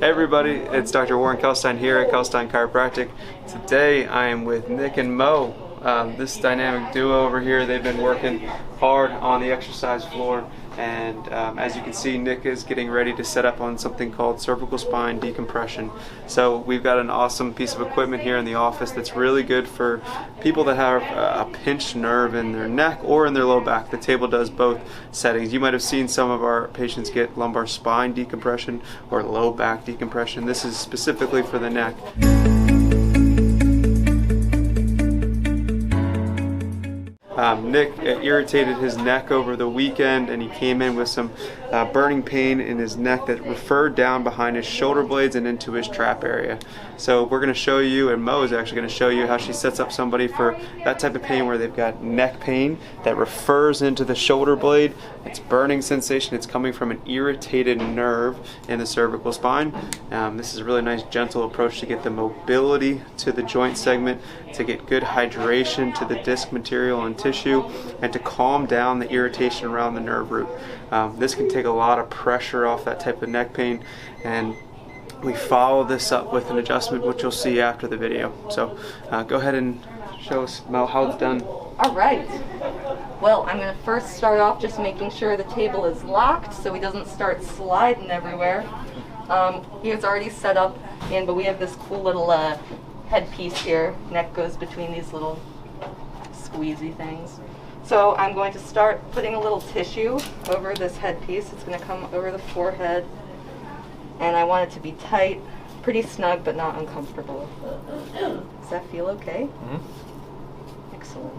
Hey everybody, it's Dr. Warren Kalkstein here at Kalkstein Chiropractic. Today I am with Nick and Mo. This dynamic duo over here, they've been working hard on the exercise floor, and as you can see, Nick is getting ready to set up on something called cervical spine decompression. So we've got an awesome piece of equipment here in the office that's really good for people that have a pinched nerve in their neck or in their low back. The table does both settings. You might have seen some of our patients get lumbar spine decompression or low back decompression. This is specifically for the neck. Nick irritated his neck over the weekend, and he came in with some burning pain in his neck that referred down behind his shoulder blades and into his trap area. So we're going to show you, and Mo is actually going to show you how she sets up somebody for that type of pain where they've got neck pain that refers into the shoulder blade. It's burning sensation. It's coming from an irritated nerve in the cervical spine. This is a really nice gentle approach to get the mobility to the joint segment, to get good hydration to the disc material and tissue, and to calm down the irritation around the nerve root. This can take a lot of pressure off that type of neck pain, and we follow this up with an adjustment which you'll see after the video. So go ahead and show us, Mo, how it's done. All right. Well, I'm going to first start off just making sure the table is locked so he doesn't start sliding everywhere. He was already set up but we have this cool little headpiece here. Neck goes between these little squeezy things. So I'm going to start putting a little tissue over this headpiece. It's going to come over the forehead, and I want it to be tight, pretty snug, but not uncomfortable. Does that feel okay? Mm-hmm. Excellent.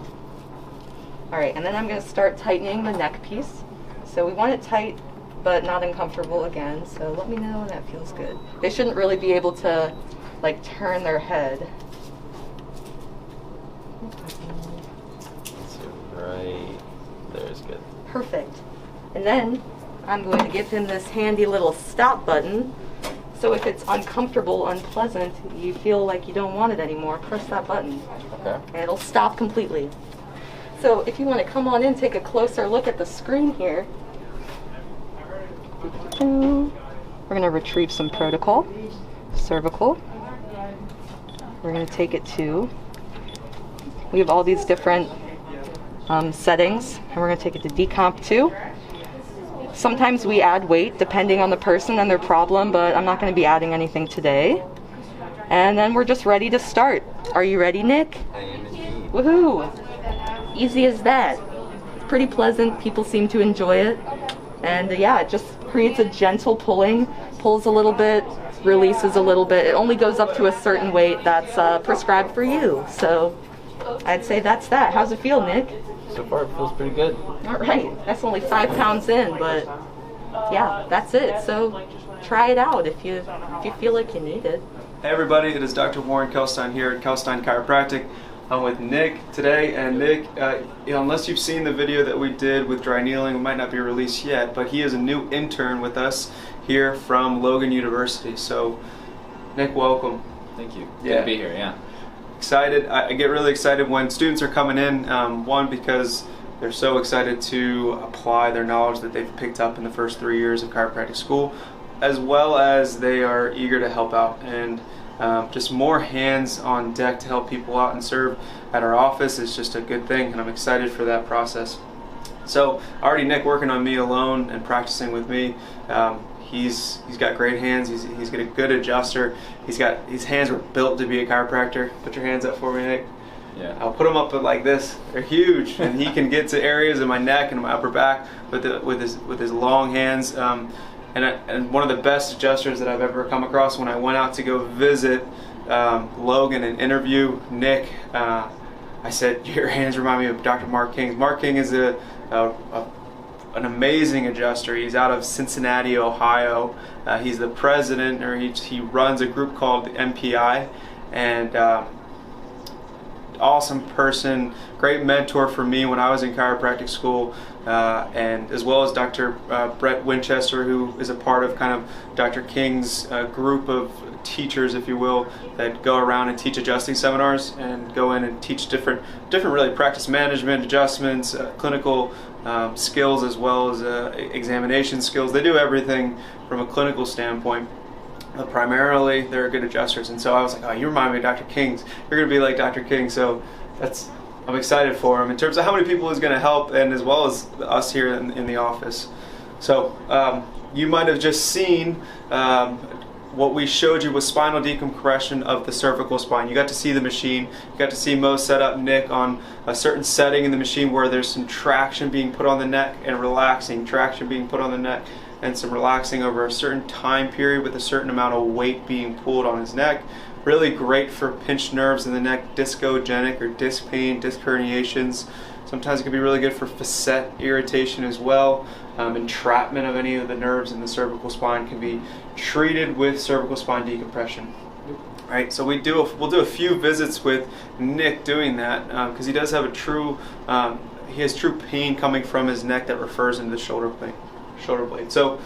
All right, and then I'm going to start tightening the neck piece. So we want it tight, but not uncomfortable again. So let me know when that feels good. They shouldn't really be able to, like, turn their head. Right there's good. Perfect. And then I'm going to give him this handy little stop button. So if it's uncomfortable, unpleasant, you feel like you don't want it anymore, press that button. Okay. And it'll stop completely. So if you want to come on in, take a closer look at the screen here. We're going to retrieve some protocol. Cervical. We're going to take it to, we have all these different settings, and we're going to take it to decomp 2. Sometimes we add weight depending on the person and their problem, but I'm not going to be adding anything today. And then we're just ready to start. Are you ready, Nick? I am indeed. Woohoo! Easy as that. It's pretty pleasant. People seem to enjoy it. And yeah, it just creates a gentle pulling. Pulls a little bit, releases a little bit. It only goes up to a certain weight that's prescribed for you. So I'd say that's that. How's it feel, Nick? So far it feels pretty good. All right, that's only 5 pounds in, but yeah, that's it. So try it out if you feel like you need it. Hey everybody, it is Dr. Warren Kalkstein here at Kalkstein Chiropractic. I'm with Nick today, and Nick, unless you've seen the video that we did with dry needling, it might not be released yet, but he is a new intern with us here from Logan University. So Nick, welcome. Thank you. Good to be here, yeah. Excited. I get really excited when students are coming in, one, because they're so excited to apply their knowledge that they've picked up in the first 3 years of chiropractic school, as well as they are eager to help out, and just more hands on deck to help people out and serve at our office is just a good thing, and I'm excited for that process. So already Nick working on me alone and practicing with me. He's got great hands. He's got a good adjuster. His hands were built to be a chiropractor. Put your hands up for me, Nick. Yeah. I'll put them up like this. They're huge, and he can get to areas in my neck and my upper back with his long hands. And one of the best adjusters that I've ever come across. When I went out to go visit Logan and interview Nick, I said, "Your hands remind me of Dr. Mark King." Mark King is an amazing adjuster. He's out of Cincinnati, Ohio. He's the president, or he runs a group called the MPI, and awesome person, great mentor for me when I was in chiropractic school, and as well as Dr. Brett Winchester, who is a part of kind of Dr. King's group of teachers, if you will, that go around and teach adjusting seminars and go in and teach different really practice management, adjustments, clinical skills, as well as examination skills. They do everything from a clinical standpoint. primarily they're good adjusters. And so I was like, oh, you remind me of Dr. King's. You're going to be like Dr. King. So I'm excited for him in terms of how many people he's going to help, and as well as us here in the office. So you might have just seen what we showed you was spinal decompression of the cervical spine. You got to see the machine. You got to see Mo set up Nick on a certain setting in the machine where there's some traction being put on the neck and relaxing, traction being put on the neck and some relaxing over a certain time period with a certain amount of weight being pulled on his neck. Really great for pinched nerves in the neck, discogenic or disc pain, disc herniations. Sometimes it can be really good for facet irritation as well. Entrapment of any of the nerves in the cervical spine can be treated with cervical spine decompression. Right, so we'll do a few visits with Nick doing that because he does have he has true pain coming from his neck that refers into the shoulder blade. So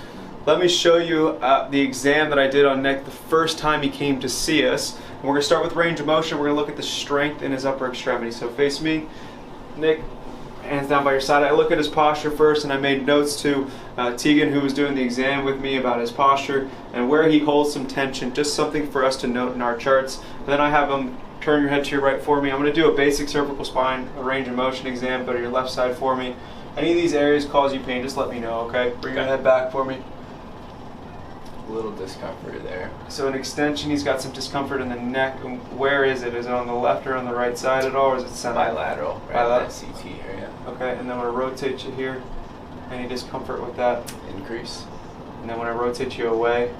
let me show you the exam that I did on Nick the first time he came to see us. And we're going to start with range of motion. We're going to look at the strength in his upper extremity. So face me, Nick, hands down by your side. I look at his posture first, and I made notes to Tegan, who was doing the exam with me, about his posture and where he holds some tension, just something for us to note in our charts. And then I have him turn your head to your right for me. I'm going to do a basic cervical spine, a range of motion exam. Go to your left side for me. Any of these areas cause you pain, just let me know, okay? Bring your head back for me. A little discomfort there. So an extension, he's got some discomfort in the neck. Where is it? Is it on the left or on the right side at all, or is it center? Bilateral, right at that CT area. Okay, and then when I rotate you here, any discomfort with that? Increase. And then when I rotate you away?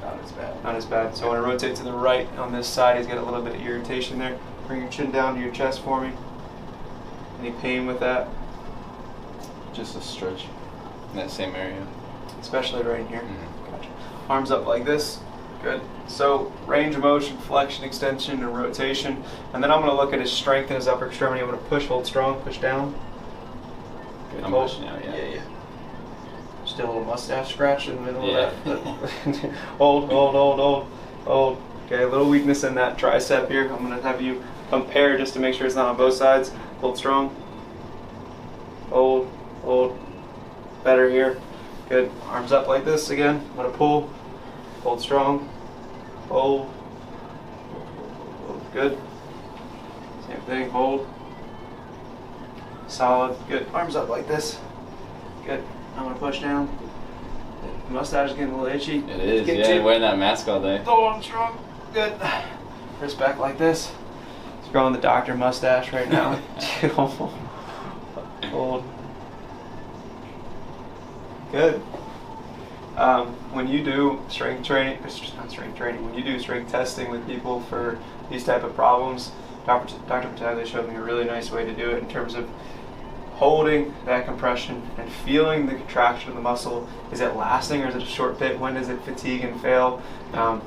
Not as bad. Not as bad. So when I rotate to the right on this side, he's got a little bit of irritation there. Bring your chin down to your chest for me. Any pain with that? Just a stretch in that same area. Especially right here. Mm-hmm. Gotcha. Arms up like this. Good. So range of motion, flexion, extension, and rotation. And then I'm going to look at his strength in his upper extremity. I'm going to push, hold strong, push down. Good. I'm pushing out, yeah. Still a little mustache scratch in the middle of that. Hold. Okay, a little weakness in that tricep here. I'm going to have you compare just to make sure it's not on both sides. Hold strong. Hold. Better here. Good. Arms up like this again. I'm going to pull. Hold strong. Hold. Good. Same thing. Hold. Solid. Good. Arms up like this. Good. I'm going to push down. The mustache is getting a little itchy. It is, yeah. You're wearing that mask all day. Hold on strong. Good. Wrist back like this. It's growing the doctor mustache right now. Hold. Good. When you do strength training, when you do strength testing with people for these type of problems, Dr. Pataglia showed me a really nice way to do it in terms of holding that compression and feeling the contraction of the muscle. Is it lasting or is it a short bit? When does it fatigue and fail?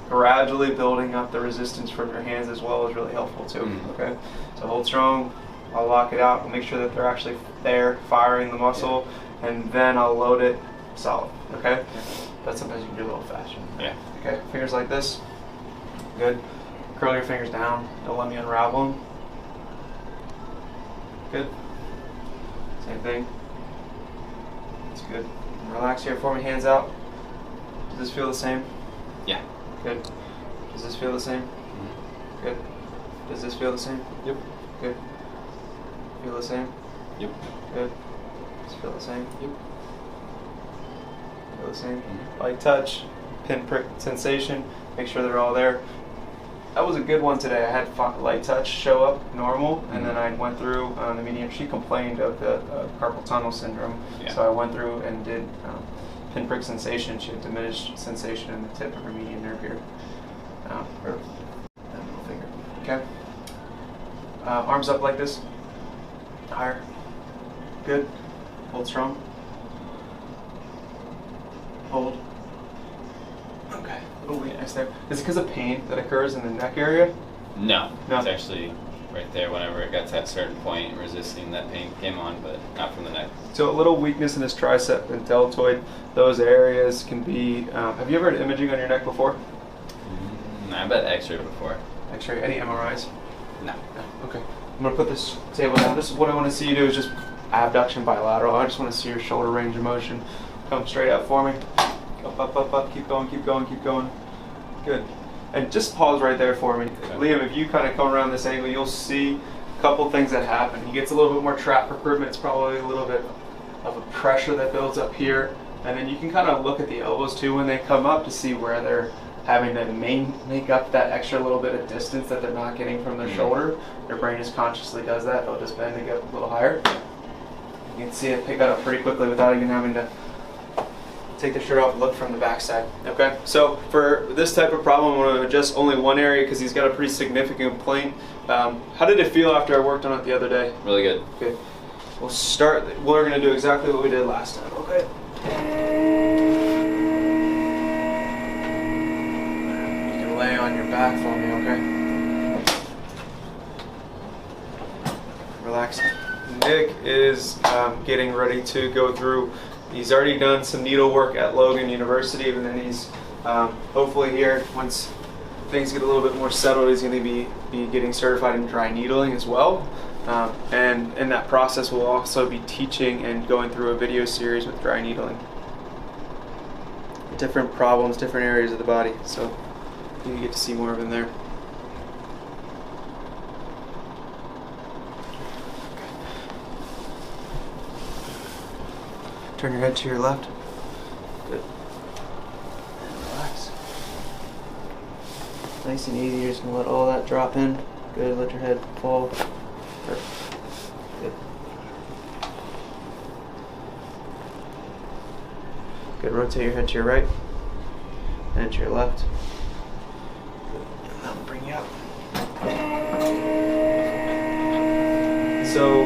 Gradually building up the resistance from your hands as well is really helpful too. Okay, so hold strong. I'll lock it out and make sure that they're actually there, firing the muscle, and then I'll load it solid. Okay, but sometimes you can do a little faster. Yeah. Okay, fingers like this. Good. Curl your fingers down. Don't let me unravel them. Good. Same thing. That's good. Relax here for me. Hands out. Does this feel the same? Yeah. Good. Does this feel the same? Mm-hmm. Good. Does this feel the same? Yep. Good. Feel the same? Yep. Good. Does it feel the same? Yep. Feel the same? Mm-hmm. Light touch, pinprick sensation. Make sure they're all there. That was a good one today. I had light touch show up normal, and then I went through the medium. She complained of the carpal tunnel syndrome, so I went through and did pinprick sensation. She had diminished sensation in the tip of her median nerve here, or that middle finger. Okay. Arms up like this. Higher. Good. Hold strong. Hold. Okay. A little weakness there. Is it because of pain that occurs in the neck area? No. It's actually right there whenever it got to that certain point, resisting that pain came on, but not from the neck. So a little weakness in his tricep and deltoid. Those areas can be... have you ever had imaging on your neck before? I've had x-ray before. X-ray? Any MRIs? No. Okay. I'm going to put this table down. This is what I want to see you do is just abduction bilateral. I just want to see your shoulder range of motion. Come straight up for me. Up. Keep going. Good. And just pause right there for me. Okay. Liam, if you kind of come around this angle, you'll see a couple things that happen. He gets a little bit more trap recruitment. It's probably a little bit of a pressure that builds up here. And then you can kind of look at the elbows too when they come up to see where they're having to make up that extra little bit of distance that they're not getting from their shoulder. Their brain just consciously does that. They'll just bend and get a little higher. You can see it pick that up pretty quickly without even having to take the shirt off and look from the backside. Okay, so for this type of problem, I'm going to adjust only one area because he's got a pretty significant complaint. How did it feel after I worked on it the other day? Really good. Good. We'll start. We're going to do exactly what we did last time. Okay. You can lay on your back for me. Okay. Relax. Nick is getting ready to go through. He's already done some needle work at Logan University, and then he's hopefully here, once things get a little bit more settled, he's going to be getting certified in dry needling as well. And in that process, we'll also be teaching and going through a video series with dry needling. Different problems, different areas of the body, so you get to see more of them there. Turn your head to your left. Good. And relax. Nice and easy. You're just going to let all that drop in. Good. Let your head fall. Perfect. Good. Good. Rotate your head to your right and to your left. Good. And that'll bring you up. So,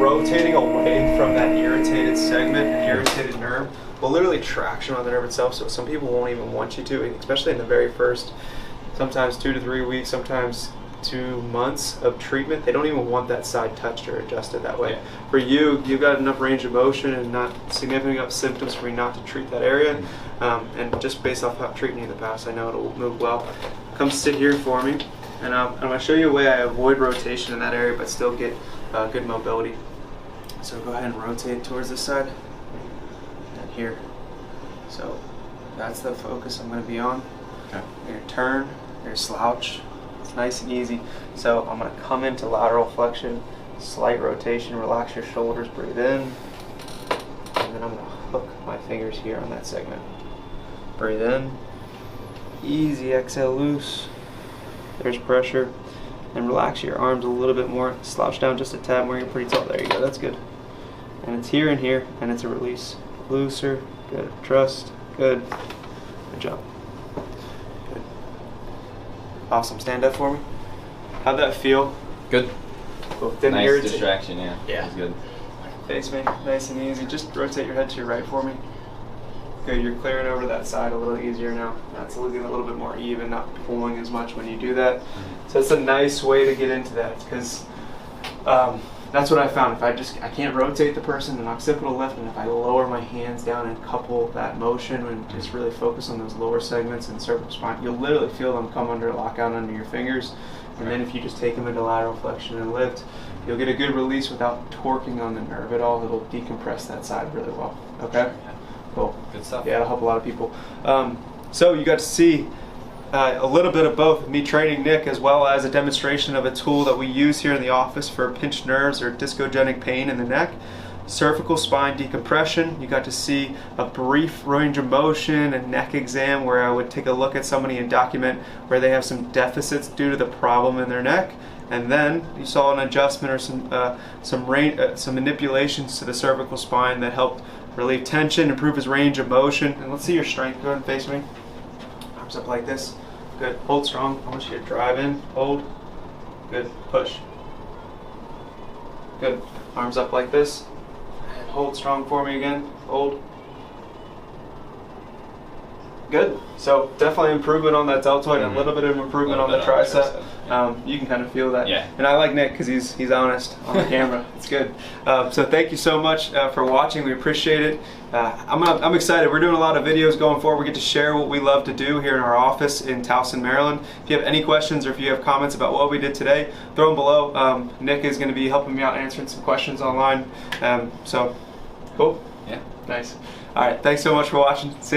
rotating away from that irritated segment, irritated nerve, will literally traction on the nerve itself. So some people won't even want you to, especially in the very first, sometimes 2 to 3 weeks, sometimes 2 months of treatment. They don't even want that side touched or adjusted that way. Yeah. For you, you've got enough range of motion and not significant enough symptoms for you not to treat that area. And just based off how I've treated you in the past, I know it'll move well. Come sit here for me, and I'm going to show you a way I avoid rotation in that area but still get good mobility. So go ahead and rotate towards this side and here. So that's the focus I'm going to be on. Okay. You're going to turn, you're going to slouch. It's nice and easy. So I'm going to come into lateral flexion, slight rotation, relax your shoulders, breathe in, and then I'm going to hook my fingers here on that segment. Breathe in, easy exhale, loose. There's pressure. And relax your arms a little bit more. Slouch down just a tad more. You're pretty tall. There you go. That's good. And it's here and here, and it's a release. Looser. Good. Trust. Good. Good job. Good. Awesome. Stand up for me. How'd that feel? Good. Cool. Nice distraction, yeah. Yeah. That was good. Face me. Nice and easy. Just rotate your head to your right for me. Good. You're clearing over that side a little easier now. That's looking a little bit more even, not pulling as much when you do that. So it's a nice way to get into that, because that's what I found. If I can't rotate the person in occipital lift, and if I lower my hands down and couple that motion and just really focus on those lower segments and cervical spine, you'll literally feel them come under lockout under your fingers. And then if you just take them into lateral flexion and lift, you'll get a good release without torquing on the nerve at all. It'll decompress that side really well. Okay? Cool. Good stuff. Yeah, it'll help a lot of people. So you got to see a little bit of both, me training Nick as well as a demonstration of a tool that we use here in the office for pinched nerves or discogenic pain in the neck. Cervical spine decompression. You got to see a brief range of motion and neck exam where I would take a look at somebody and document where they have some deficits due to the problem in their neck. And then you saw an adjustment or some manipulations to the cervical spine that helped relieve tension, improve his range of motion. And let's see your strength. Go ahead and face me. Arms up like this. Good. Hold strong. I want you to drive in. Hold. Good. Push. Good. Arms up like this. And hold strong for me again. Hold. Good. So definitely improvement on that deltoid, and a little bit of improvement on the tricep. You can kind of feel that. Yeah. And I like Nick because he's honest on the camera. It's good. So thank you so much for watching. We appreciate it. I'm excited. We're doing a lot of videos going forward. We get to share what we love to do here in our office in Towson, Maryland. If you have any questions or if you have comments about what we did today, throw them below. Nick is going to be helping me out answering some questions online. So cool. Yeah. Nice. All right. Thanks so much for watching. See you.